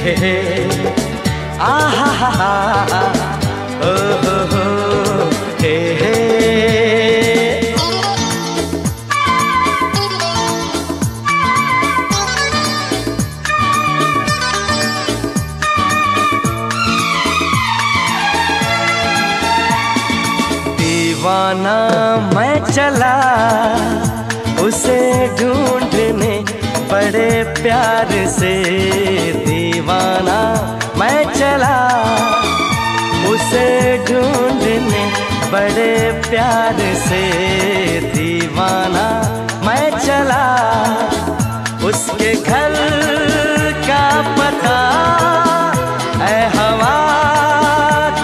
हे आहा हा हा ओ हो हे हे। दीवाना मैं चला उसे ढूंढने बड़े प्यार से, दीवाना मैं चला उसे ढूंढने बड़े प्यार से, दीवाना मैं चला उसके घर का पता ऐ हवा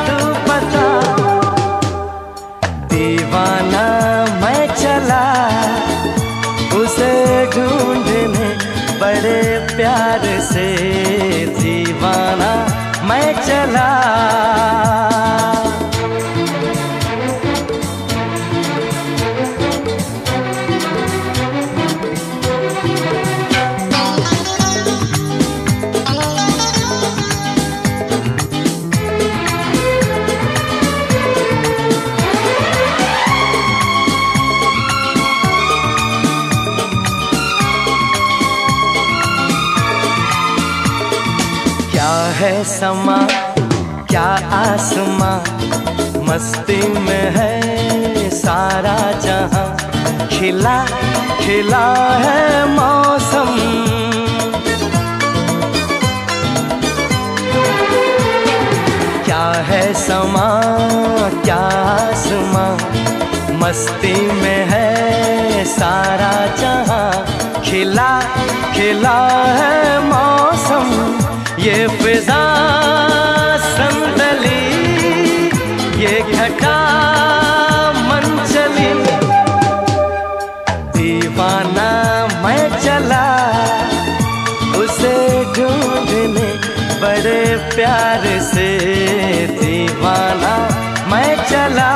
तू पता। दीवाना मैं चला उसे ढूंढने बड़े प्यार से, दीवाना मैं चला। क्या है समा क्या आसमां, मस्ती में है सारा जहां, खिला खिला है मौसम। क्या है समा क्या आसमां, मस्ती में है सारा जहां, खिला खिला है मौसम। ये फिजा संदली ये घटा मंचली, दीवाना मैं चला उसे ढूंढने बड़े प्यार से, दीवाना मैं चला।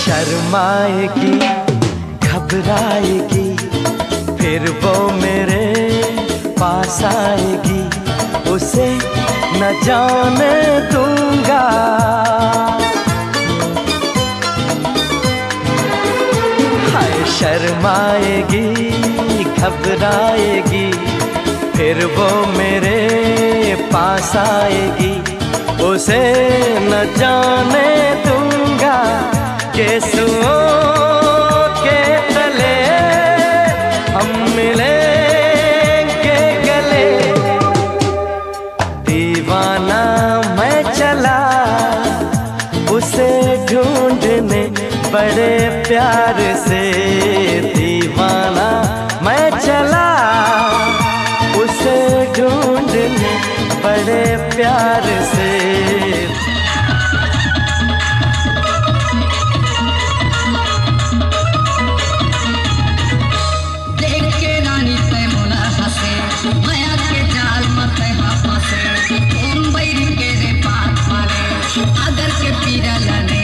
शर्माएगी घबराएगी फिर वो मेरे पास आएगी, उसे न जाने दूंगा। हाय शर्माएगी घबराएगी फिर वो मेरे पास आएगी, उसे न जाने दूंगा। केसुओं के तले हम मिलेंगे गले, दीवाना मैं चला उसे ढूंढने बड़े प्यार से, दीवाना मैं चला उसे ढूंढने बड़े प्यार से। अगर के पीरा लाने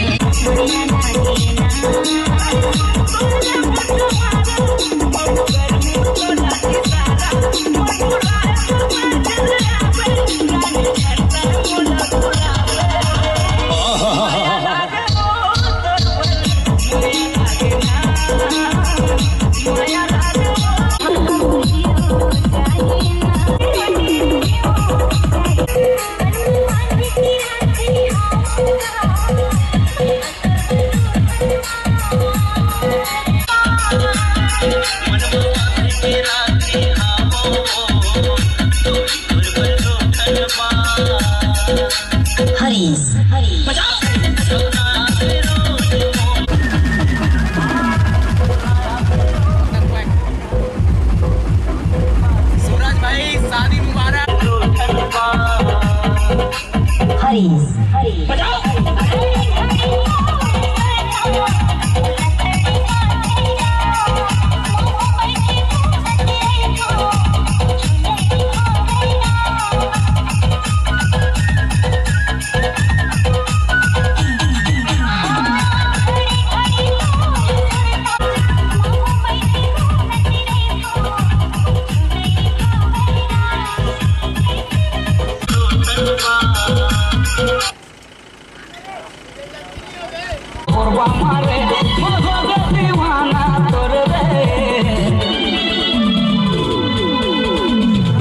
করবা মারে মহবে দিওয়ানা তোর রে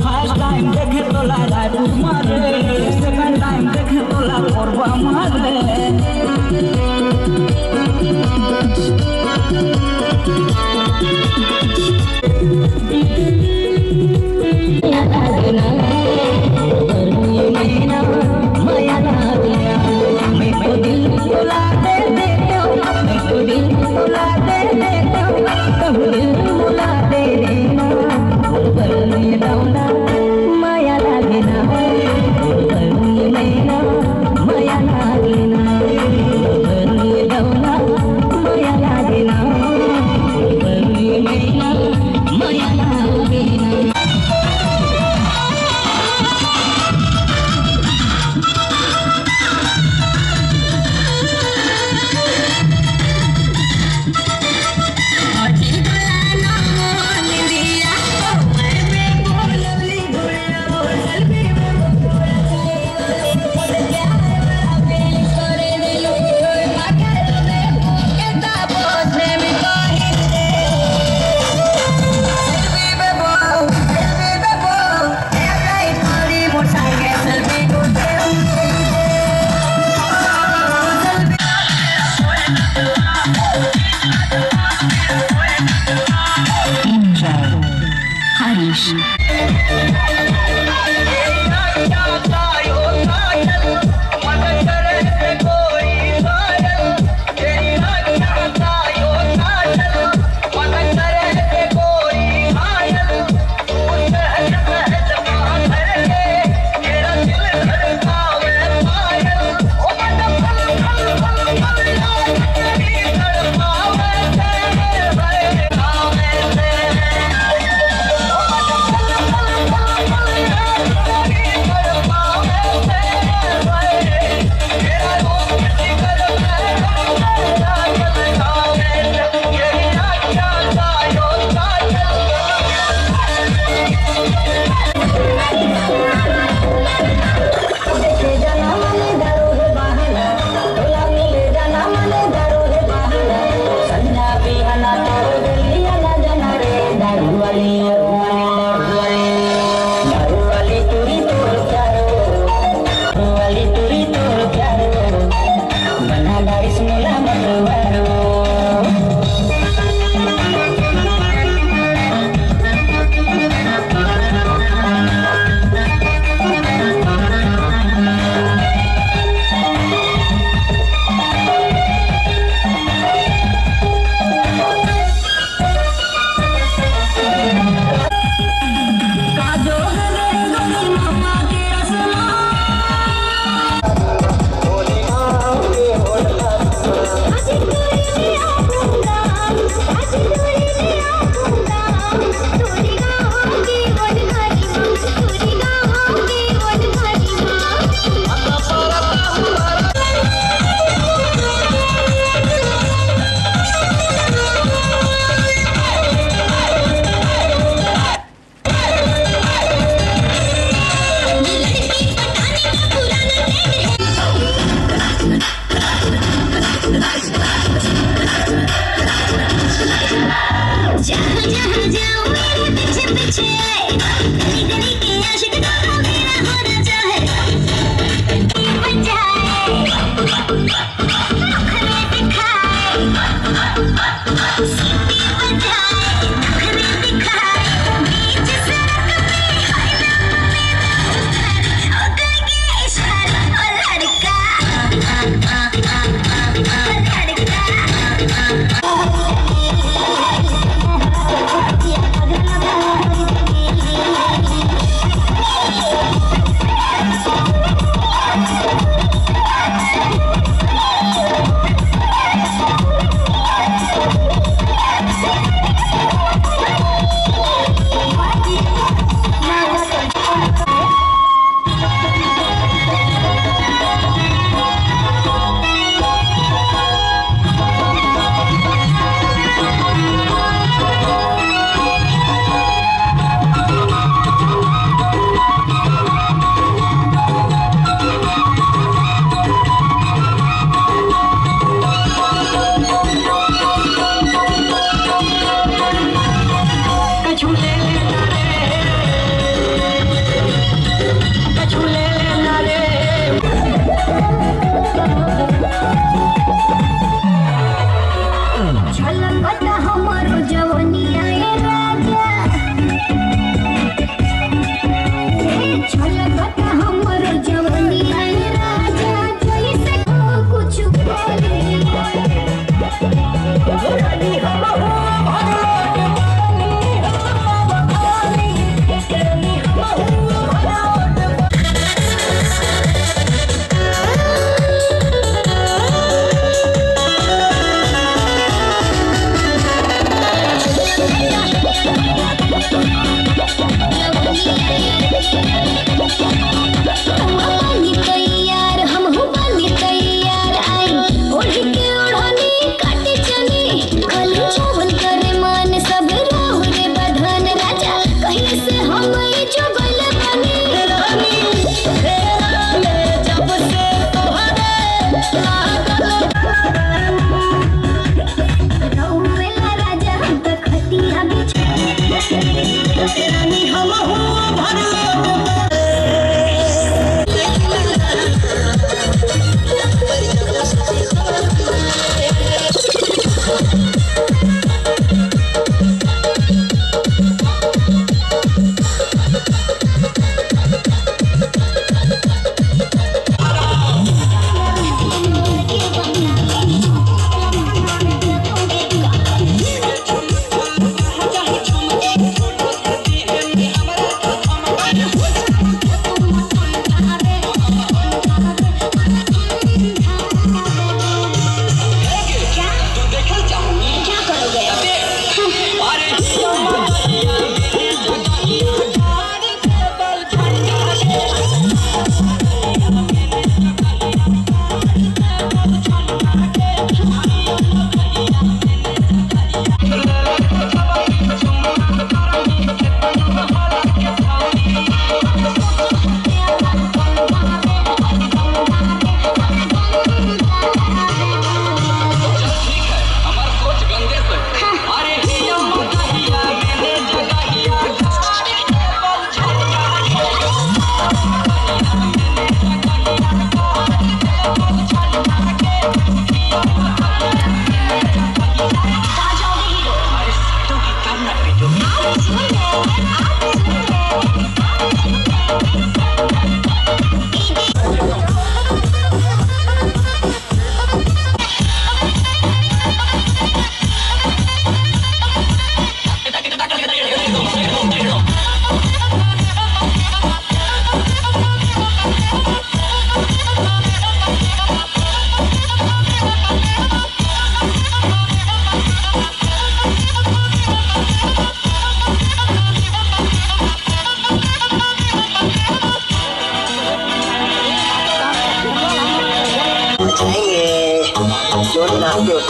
ফার্স্ট টাইম দেখে তোলা রাইপুর মারে সেকেন্ড টাইম দেখে তোলা করবা মারে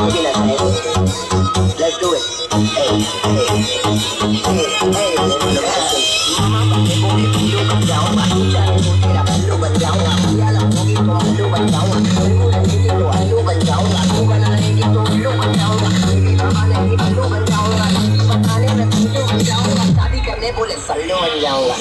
Let's do it. Hey, hey, hey, hey, mama के बोली पिल्लू बन जाऊंगा, चाहे वो तेरा पिल्लू बन जाऊंगा, भैया लगोगी तो पिल्लू बन जाऊंगा, पिल्लू रहेगी तो पिल्लू बन जाऊंगा, तू बना रहेगी तो पिल्लू बन जाऊंगा, मेरी मामा रहेगी पिल्लू बन जाऊंगा, बताने में पिल्लू बन जाऊंगा, शादी करने बोले सल्लू बन जाऊंगा।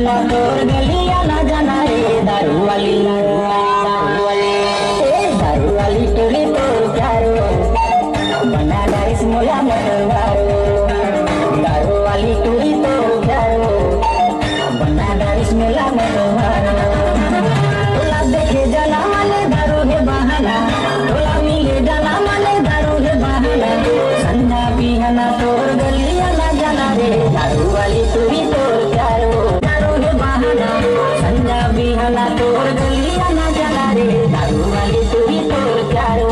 बिहना तोर गलिया ना जाना रे दारू वाली टोली तोर प्यारो बना डाइस मोला मतवारो दारू वाली टोली तोर प्यारो बना डाइस मोला मतवारो तोला देखे जाना माने दारू के बहाना तोला मिले जाना माने दारू के बहाना संजा बिहना तोर गलिया ना जाना रे दारू वाली टोली तोर प्यारो दारू के बहाना संजा बिहना तोर गलिया ना जाना रे दारू वाली टोली तोर प्यारो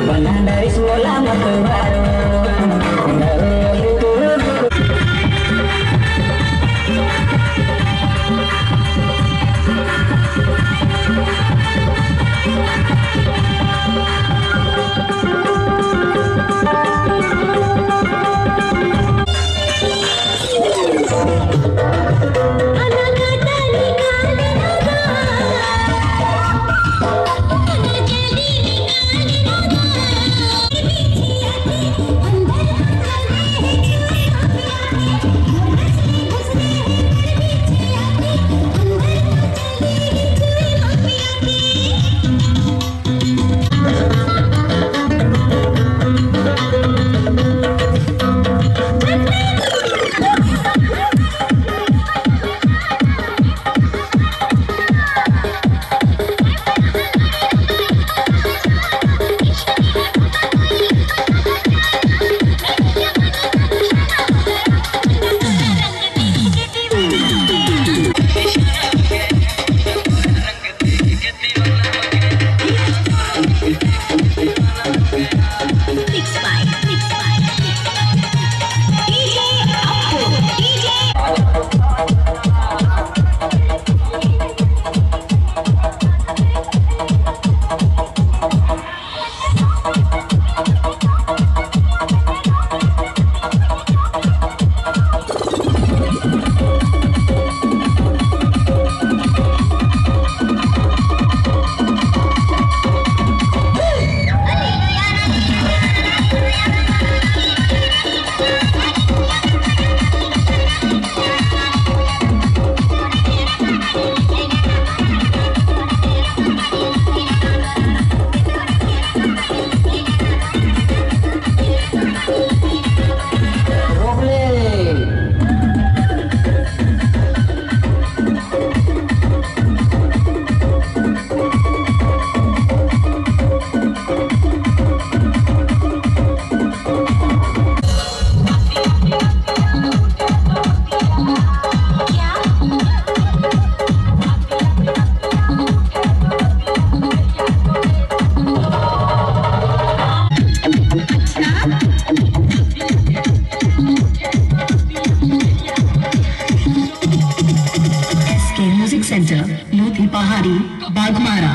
बना डाइस मोला मतवारो दारू वाली टोली सेंटर लोधी पहाड़ी बाघमारा।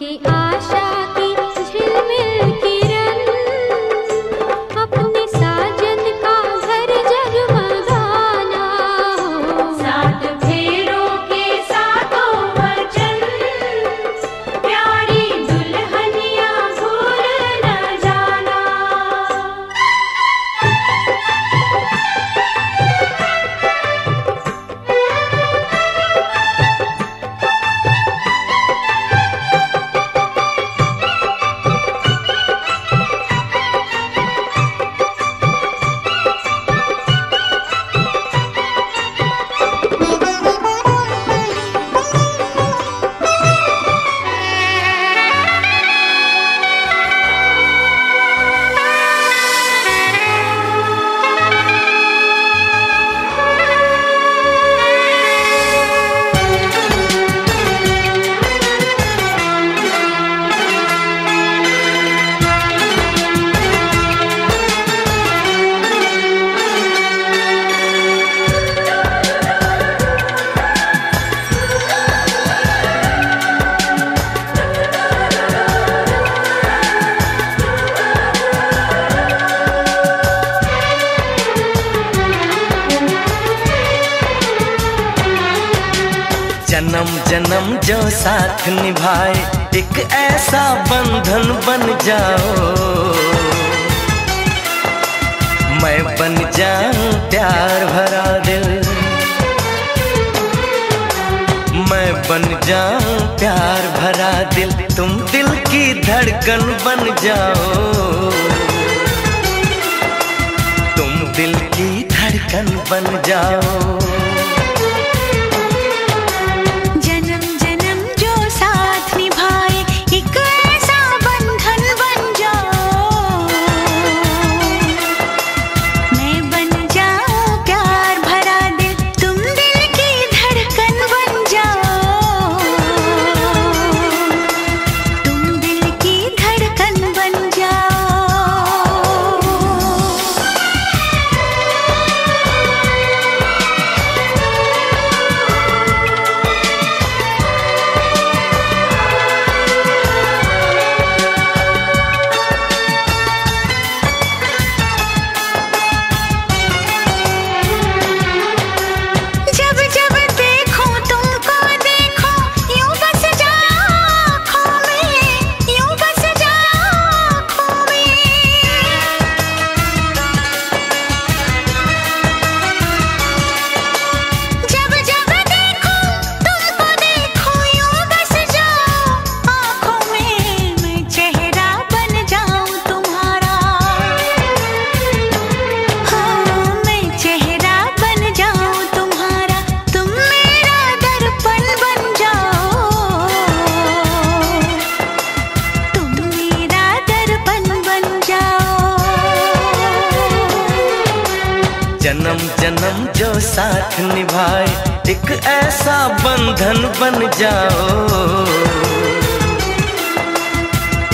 की आशा की झिलमिल जो साथ निभाए एक ऐसा बंधन बन जाओ। मैं बन जाऊं प्यार भरा दिल, मैं बन जाऊं प्यार भरा दिल, तुम दिल की धड़कन बन जाओ। तुम दिल की धड़कन बन जाओ। जन्म जन्म जो साथ निभाए एक ऐसा बंधन बन जाओ।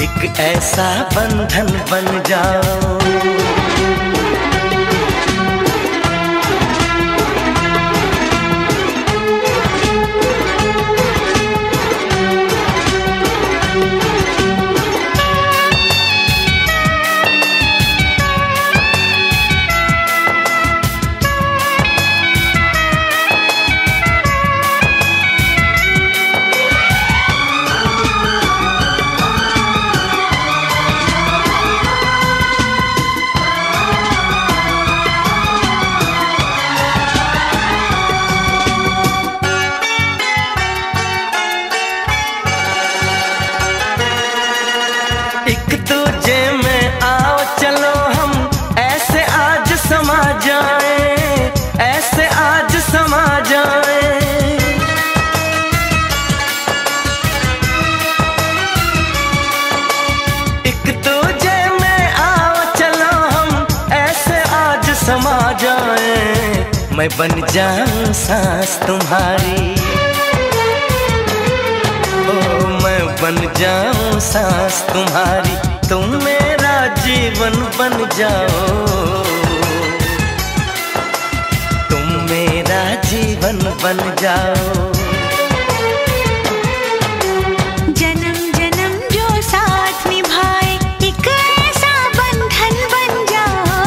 एक ऐसा बंधन बन जाओ। एक दूजे में आओ चलो हम ऐसे आज समा जाए, ऐसे आज समा जाए। एक दूजे में आओ चलो हम ऐसे आज समा जाए। मैं बन जाऊं सांस तुम्हारी, मैं बन जाऊं सांस तुम्हारी, तुम मेरा जीवन बन जाओ। तुम मेरा जीवन बन जाओ। जन्म जन्म जो साथ निभाए एक ऐसा बंधन बन जाओ।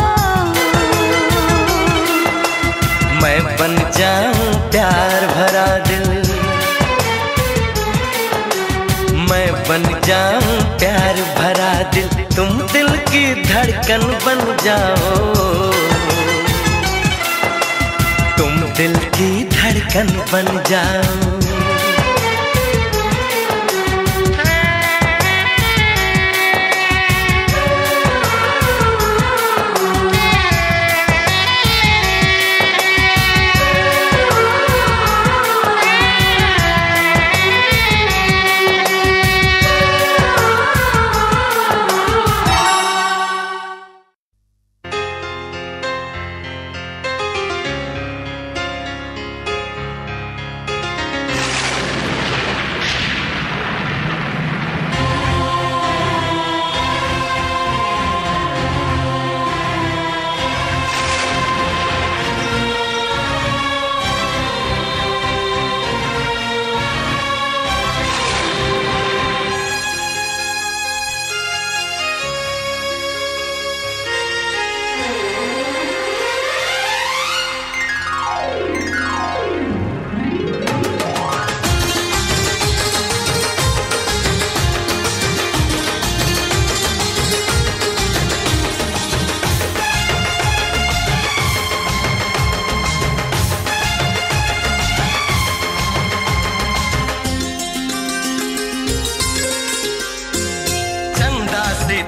मैं बन जाऊं प्यार भरा दिल, मैं बन जाऊं प्यार भरा दिल, तुम दिल की धड़कन बन जाओ। तुम दिल की धड़कन बन जाओ।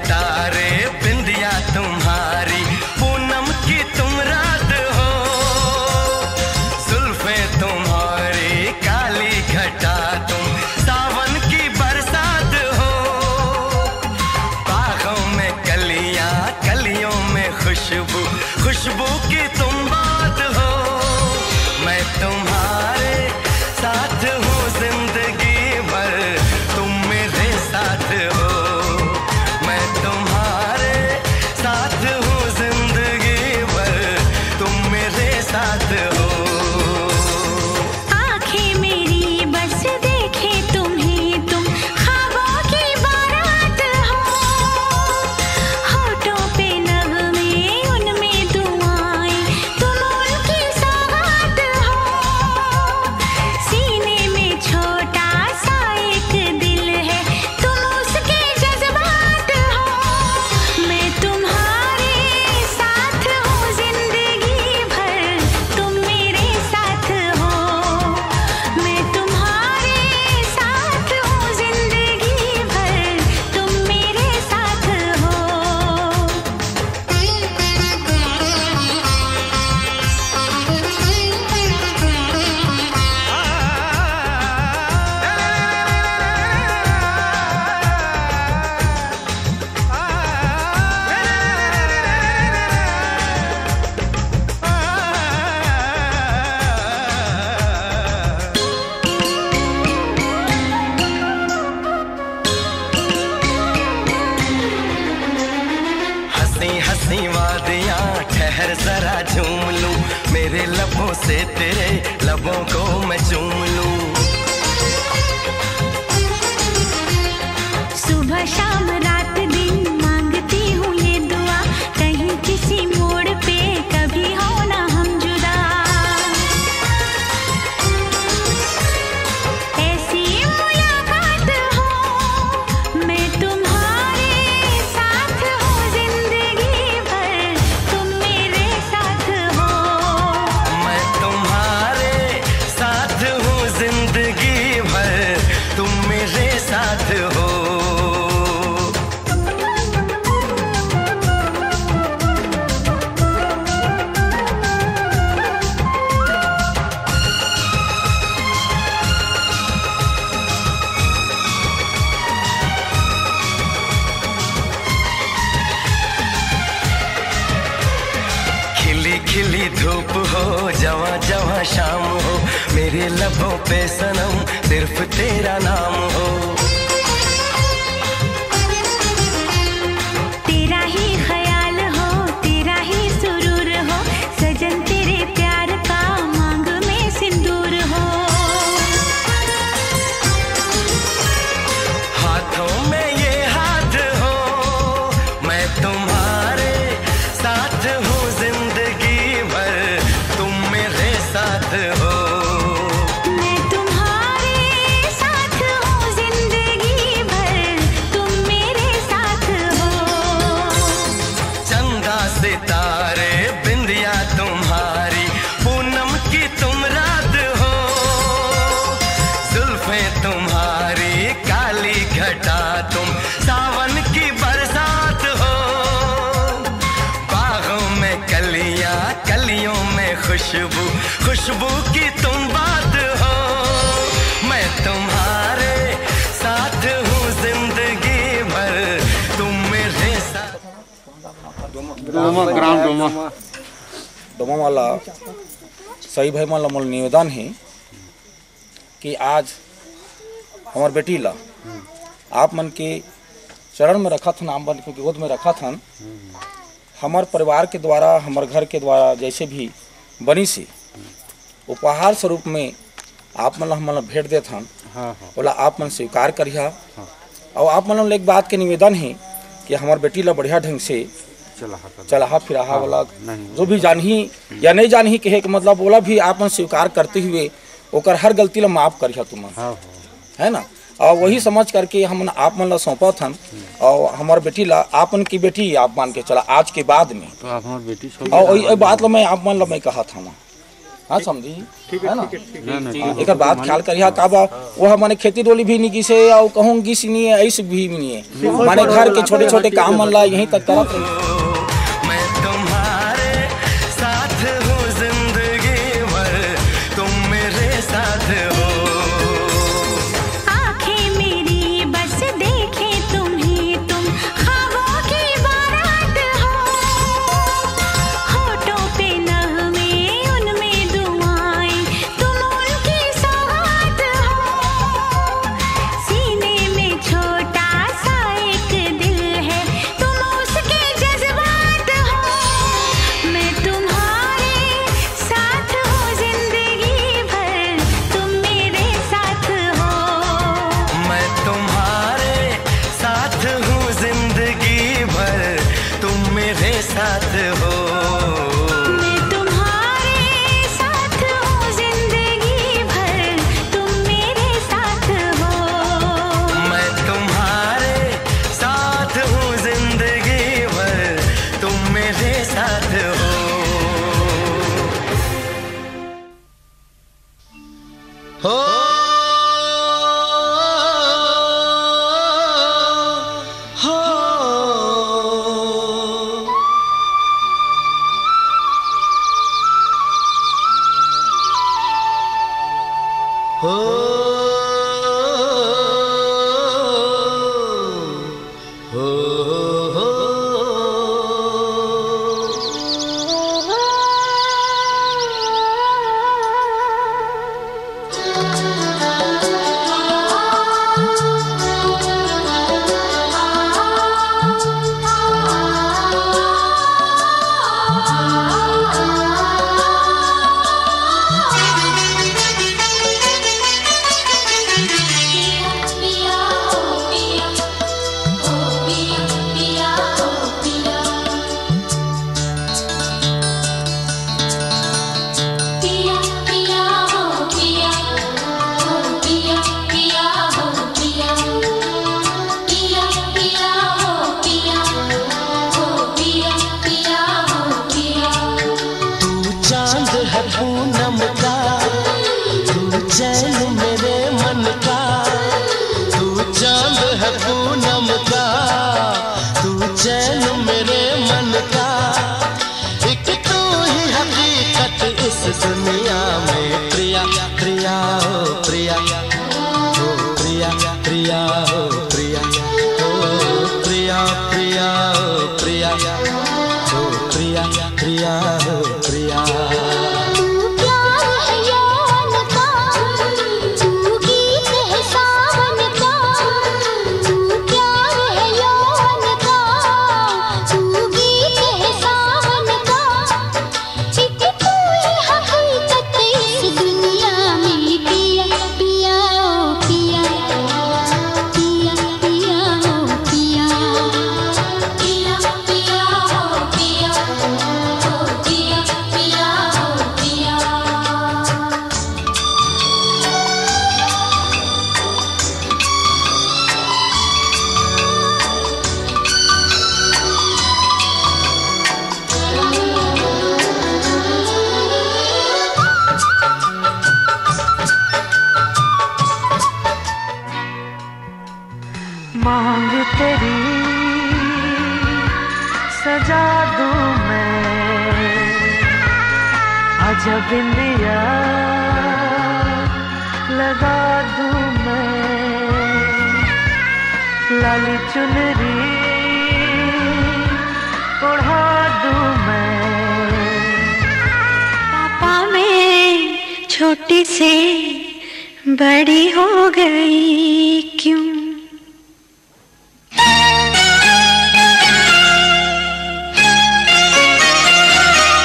सितारे बिंदिया तुम्हारी, पूनम की तुम रात हो, जुल्फे तुम्हारी काली घटा तुम, सावन की बरसात हो, बागों में कलियां कलियों में खुशबू, खुशबू की तुम बात हो। मैं तुम्हारे साथ हूँ जिंदगी भर, तुम मेरे साथ हो। मैं तुम्हारे साथ हूँ जिंदगी भर, तुम मेरे साथ हो। आँखें मेरी बस देखे तुम्हें, तुम ख्वाबों की बारात हो, होठों पे नगमे उनमें दुआएं, तुम उनकी सौगात हो। सीने में छोटा सा एक दिल है, तुम उसके जज्बात हो। मैं तुम्हारे साथ हूँ जिंदगी भर, तुम मेरे साथ हो। मैं तुम्हारे साथ हूँ जिंदगी भर, तुम मेरे साथ हो। हंसी हंसी वादियाँ ठहर जरा झूम लूं, मेरे लबों से तेरे लबों को मैं चूम लूं। सुबह शाम रात दिन मांगती हूँ ये दुआ, कहीं किसी मोड़ पे कभी हो ना हम जुदा। ऐसी मुलाकात हो, मैं तुम्हारे साथ हूँ जिंदगी भर, तुम मेरे साथ हो। मैं तुम्हारे साथ हूँ जिंदगी भर, तुम मेरे साथ हो। खिली खिली धूप हो, जवां जवां शाम हो, मेरे लबों पे सनम सिर्फ तेरा नाम हो। तेरा ही ख्याल हो, तेरा ही सुरूर हो, सजन तेरे प्यार का मांग में सिंदूर हो। हाथों में ये हाथ हो, मैं तुम्हारे साथ हूँ जिंदगी भर, तुम मेरे साथ हो। मैं तुम्हारे साथ हूँ जिंदगी भर, तुम मेरे साथ हो। चंदा सितारे बिंदिया तुम्हारी, पूनम की तुम रात हो, जुल्फे तुम्हारी काली घटा तुम, सावन की बरसात हो, बागों में कलियां कलियों में खुशबू, खुशबू की तुम बात हो। मैं तुम्हारे साथ हूँ जिंदगी भर, तुम मेरे साथ। डोमा वाला सही भाई मान मोल निवेदन है कि आज हमार बेटी ला आप मन के चरण में रखा था, आप मन के गोद में रखा था। हमार परिवार के द्वारा, हमार घर के द्वारा जैसे भी बनी से उपहार स्वरूप में आप मन हम भेंट देत हन, बोला आप मन स्वीकार करिया। और आप मन एक बात के निवेदन है कि हमार बेटी ला बढ़िया ढंग से चलाहा फिराहा वाला जो भी जानही या नहीं जानही कहे के मतलब बोला भी आप मन स्वीकार करते हुए ओकर हर गलती ला माफ करिया तुम, है ना। और वही समझ करके हम आप मन ला सौंपा थन। और हमार बेटी ला आप मन की बेटी आप मान के चला आज के बाद में, तो आप हमार बेटी और वही बात ला मैं आप मन ला मैं कहा था, हाँ समझी है ना। एक बात ख्याल करिए का बा वह माने खेती डोली भी नहीं किसे और कहूँ किसी नहीं है ऐसे भी नहीं है माने घर के छोटे छोटे काम मन ला यहीं तक करत रही। छोटी से बड़ी हो गई क्यों?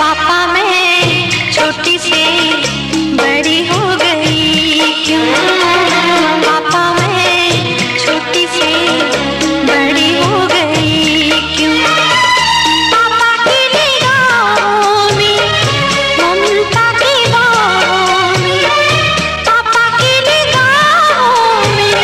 पापा मैं छोटी से बड़ी हो गई क्यों? पापा मैं छोटी से बड़ी हो गई क्यों? पापा की निगाहों में ममता की बाहों में, पापा की निगाहों में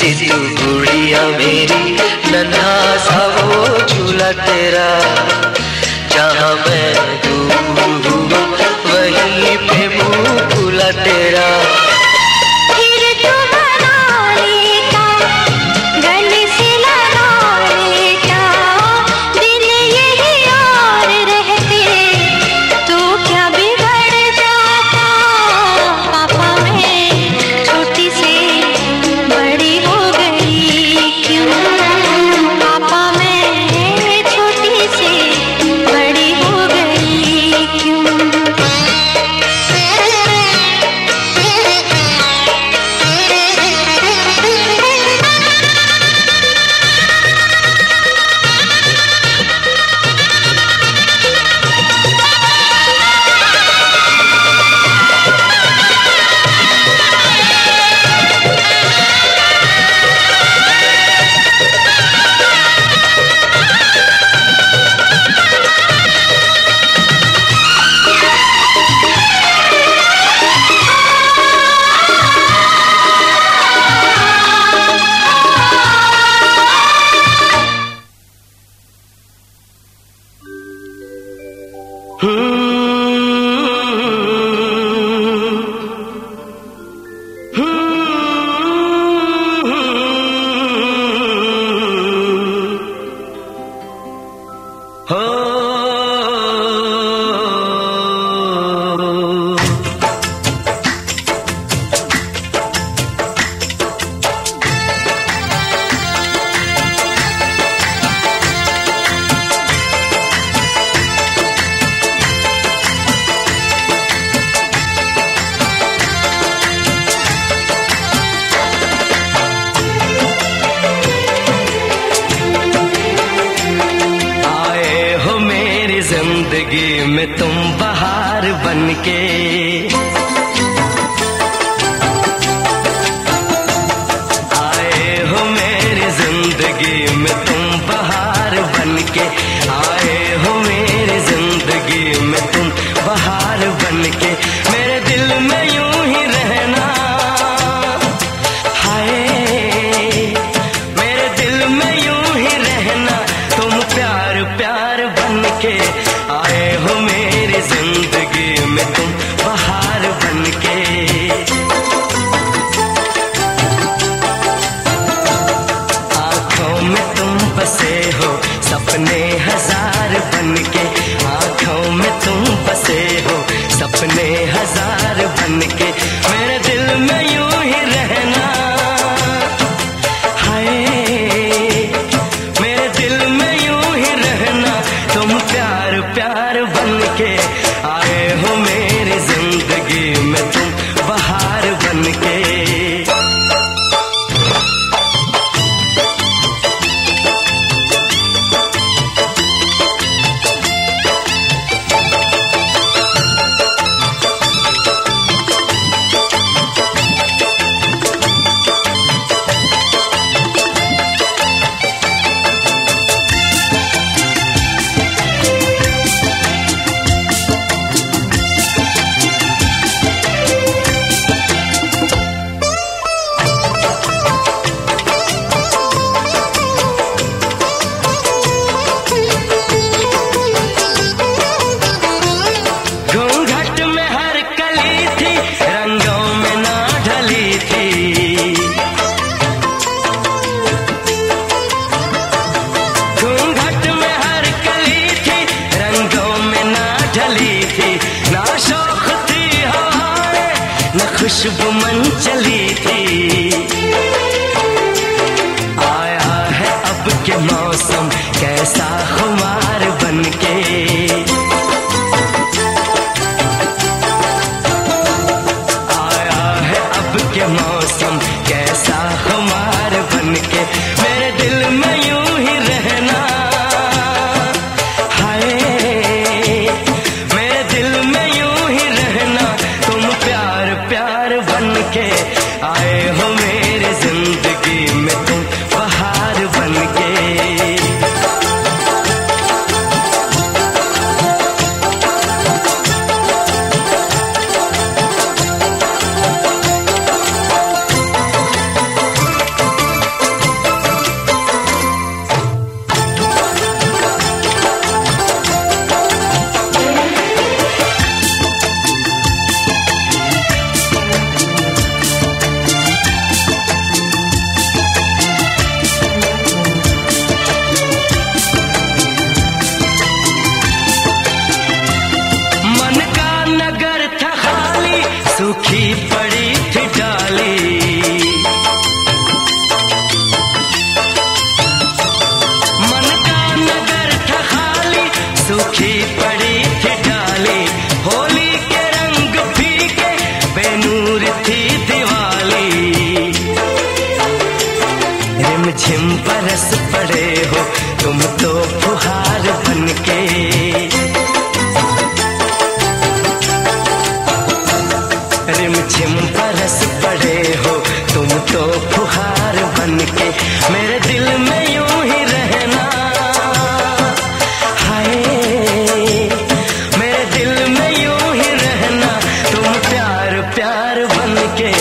सी तू गुड़िया मेरी, नन्हा सा वो झूला तेरा, जहाँ मैं दूर हूँ वहीं पे मुँह खुला तेरा। जिंदगी में तुम बहार बनके, आए हो मेरी जिंदगी में तुम बहार बनके, आए हो मेरी जिंदगी में तुम बहार बनके, मेरे दिल में यूं ही रहना, हाय मेरे दिल में यूं ही रहना, तुम प्यार प्यार बनके, आए हो मेरी जिंदगी में तुम बहार बनके। आँखों में तुम बसे हो सपने हजार बनके, आँखों में तुम बसे हो सपने हजार बनके, मेरे दिल में यूं ही रहना, हाय मेरे दिल में यूं ही रहना, तुम प्यार प्यार बनके, आए हो मेरी जिंदगी में तुम बहार बनके। खुशबू मन चली थी, आया है अब के मौसम कैसा खुमार बनके, आया है अब के मौसम कैसा खुमार बनके, मेरे दिल में यूं ही रहना, हाय मेरे दिल में यूं ही रहना, तुम प्यार प्यार बनके, आए हो मेरी जिंदगी में तुम बहार बनके। रिमझिम बरस पड़े हो तुम तो फुहार बनके। रिमझिम बरस पड़े हो तुम तो फुहार बनके। मेरे दिल में यूं ही रहना, हाय मेरे दिल में यूं ही रहना। तुम प्यार प्यार बनके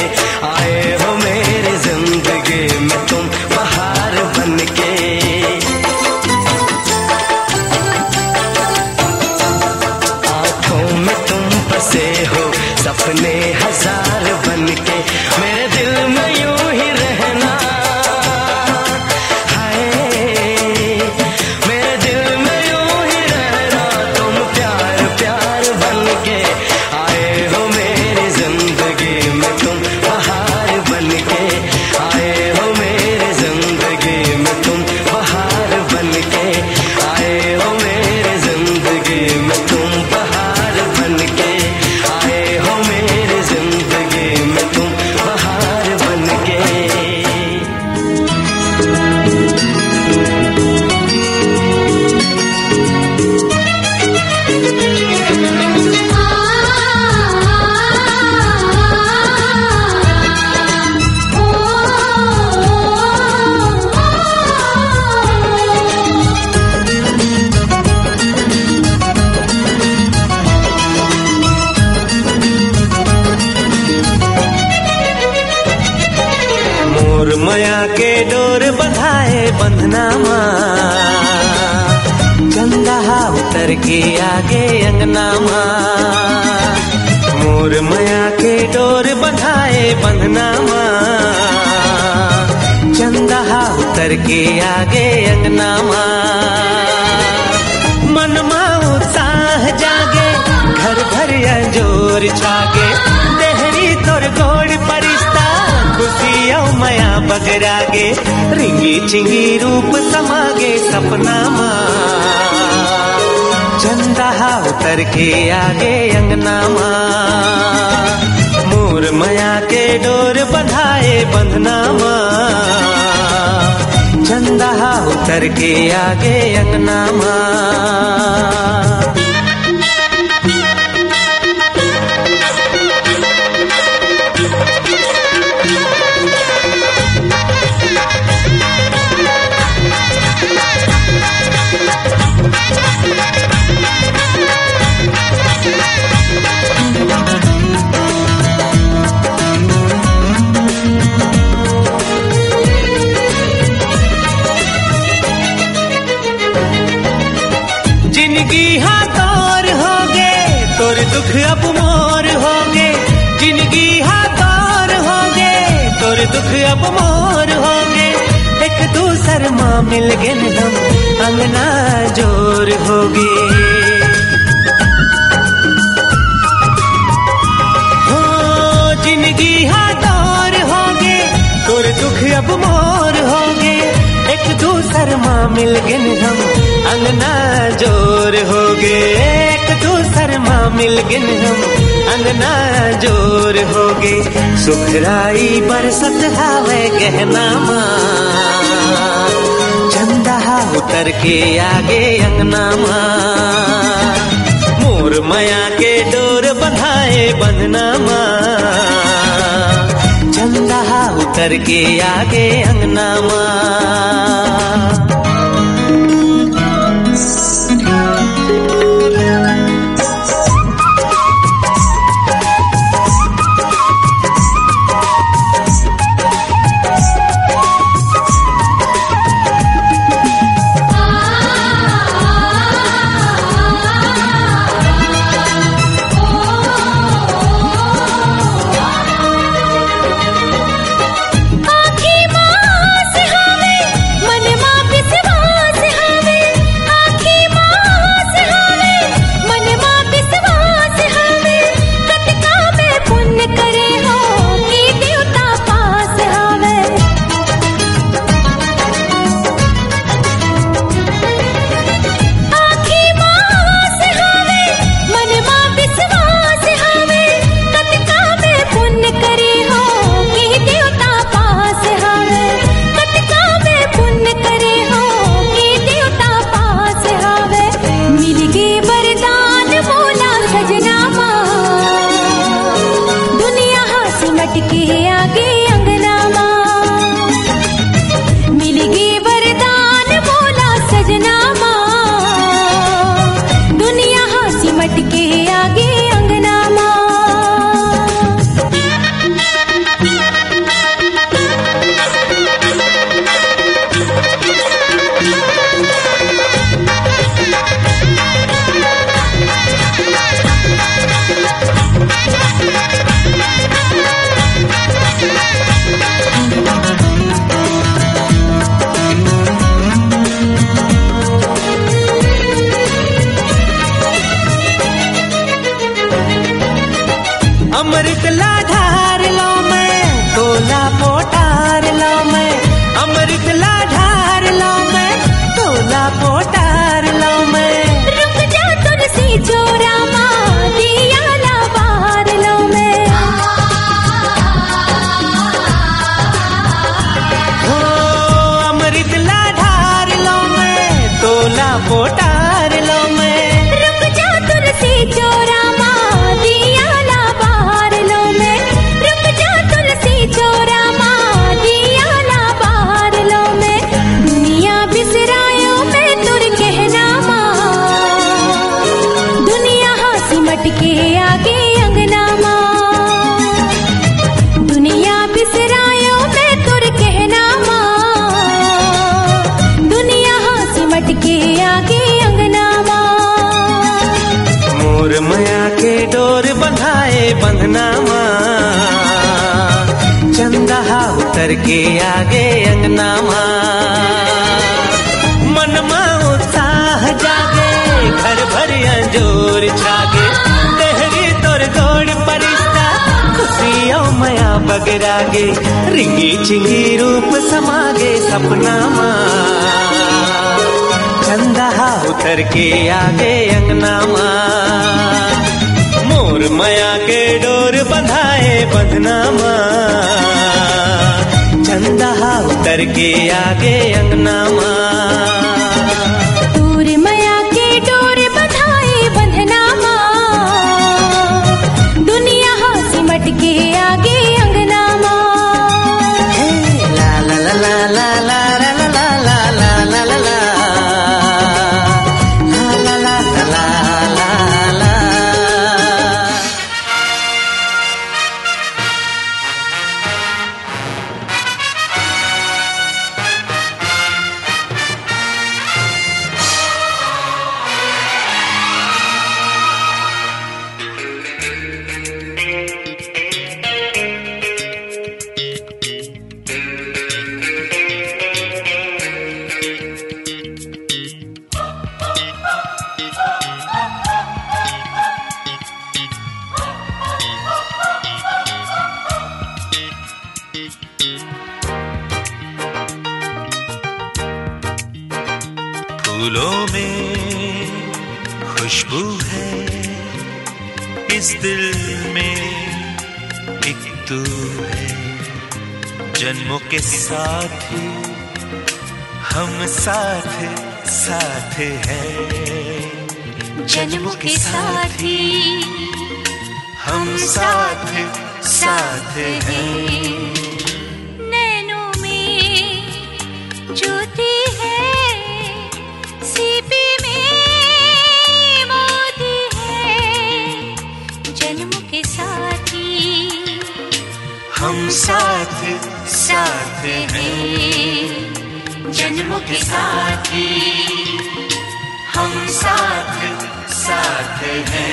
आए हो मेरी जिंदगी में, तुम बहार बनके। आंखों में तुम बसे हो सपने हजार बनके। मेरे दिल में यूं ही रहना, हाय मेरे दिल में यूं ही रहना। तुम प्यार प्यार बनके आए हो मेरी जिंदगी में, तुम बहार बनके आए हो मेरी जिंदगी में, तुम बहार बनके आए हो मेरी जिंदगी में, तुम बहार बनके आए हो मेरी जिंदगी में, तुम बहार बनके। मोर माया के डोर बंधाए बंधना माँ, चंदा उतर के आगे अंगना माँ। मोर माया के डोर बंधाए बंधना माँ, चंदा उतर के आगे अंगना माँ। मन माँ उत्साह जागे, घर घर जोर छागे। देहरी तोर गोड़ परिश्ता खुशी मया बगरागे। रिंगी चिंगी रूप समागे सपना माँ, चंदा उतर के आगे अंगना माँ। मोर माया के डोर बंधाए बंधना माँ, चंदा उतर के आगे अंगना माँ। जिंदगी हाँ तोर होगे, तोर दुख अब मोर होगे। जिंदगी हाँ तोर होगे, तोर दुख अब मोर होगे। एक दूसर माँ मिल गए हम अंगना जोर होगे। हो जिंदगी हाँ तोर होगे, तोर दुख अब मोर होगे। एक दूसर माँ मिल गए हम अंगना जोर होगे। एक दूसर माँ मिल गए हम अंगना जोर होगे। सुखराई बरसत हावे गहना माँ, चंदा उतर के आगे अंगना माँ। मोर माया के डोर बंधाए बंधना माँ, चंदा उतर के आगे अंगना माँ। आँखें माँ से अमृत ला ढार लो मैं, तोला पोटार लो मैं, अमृत ला ढार लो मैं, तोला पोटार लो मैं। रुक जा तुलसी चोरा माँ, दिया ला बाहर लो मैं। ओ अमृत ला ढार लो मैं, तोला पोटार लो मैं। रुक जा तुलसी चोरा माँ, दिया ला बाहर लो मैं। रुक जा तुलसी चोरा माँ, दिया ला बाहर लो मैं। दुनिया बिसरायो मैं तुर कहना माँ, दुनिया हाँ सिमट के आगे अंगना माँ। दुनिया बिसरायो मैं तुर कहना माँ, दुनिया हाँ सिमट के आगे अंगना माँ। मोर माया के डोर बंधाए बंधना माँ, चंदा उतर के आगे अंगना माँ। मन माँ उत्साह जागे, घर भर अंजोर छागे, तेहरी तोर दौड़ परिश्ता, खुशियों माया बगरागे, रिंगी चिंगी रूप समागे सपना माँ। चंदा उतर के आगे अंगना माँ, मोर माया के डोर बंधाए बंधना माँ, चंदा उतर के आगे अंगना माँ। दूर माया के डोर बंधाए बंधना माँ, दुनिया हाँ सिमट के आगे अंगना माँ। ला ला ला ला ला ला ला ला ला ला ला ला ला ला ला ला ला ला ला। फूलों में खुशबू है, इस दिल में एक तू है। जन्मों के साथी हम साथ साथ हैं, जन्मों के साथी हम साथ साथ हैं। नैनों में ज्योति है, सीपी में मोती है। जन्मों के साथी हम साथ साथ हैं, जन्मों के साथी हम साथ साथ हैं।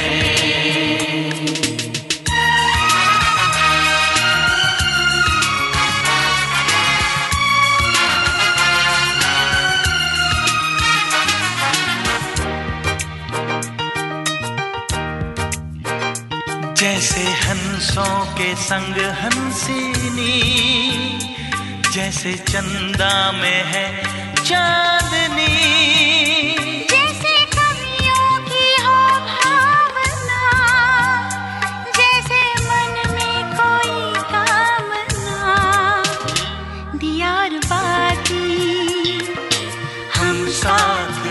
जैसे हंसों के संग हंसिनी, जैसे चंदा में है चांदनी, जैसे कवियों की हो भावना, जैसे मन में कोई कामना। दियार बाती हम साथ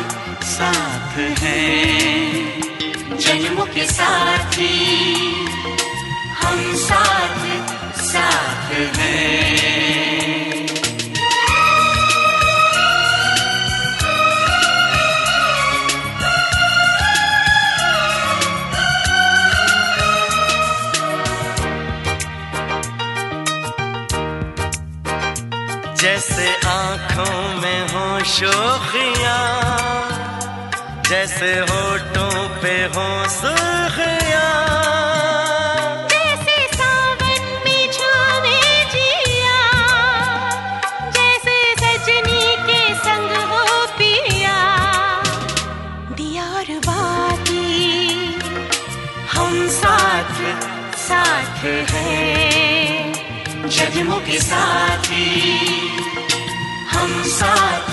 साथ हैं, जन्मों के साथी हम साथ साथ हैं। जैसे आँखों में हो शोखियाँ, जैसे होठों पे हो सुर्खियाँ, जैसे सावन में झूमे जिया, जैसे सजनी के संग हो पिया। दियार बाती हम साथ साथ जन्मों के साथी हम साथ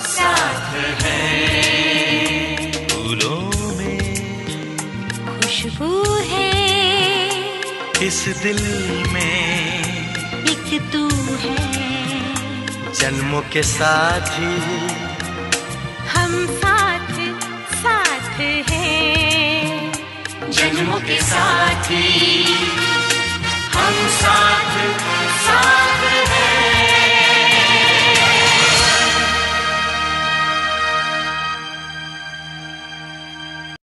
साथ हैं। फूलों में खुशबू है, इस दिल में एक तू है। जन्मों के साथी हम साथ साथ हैं। जन्मों के साथी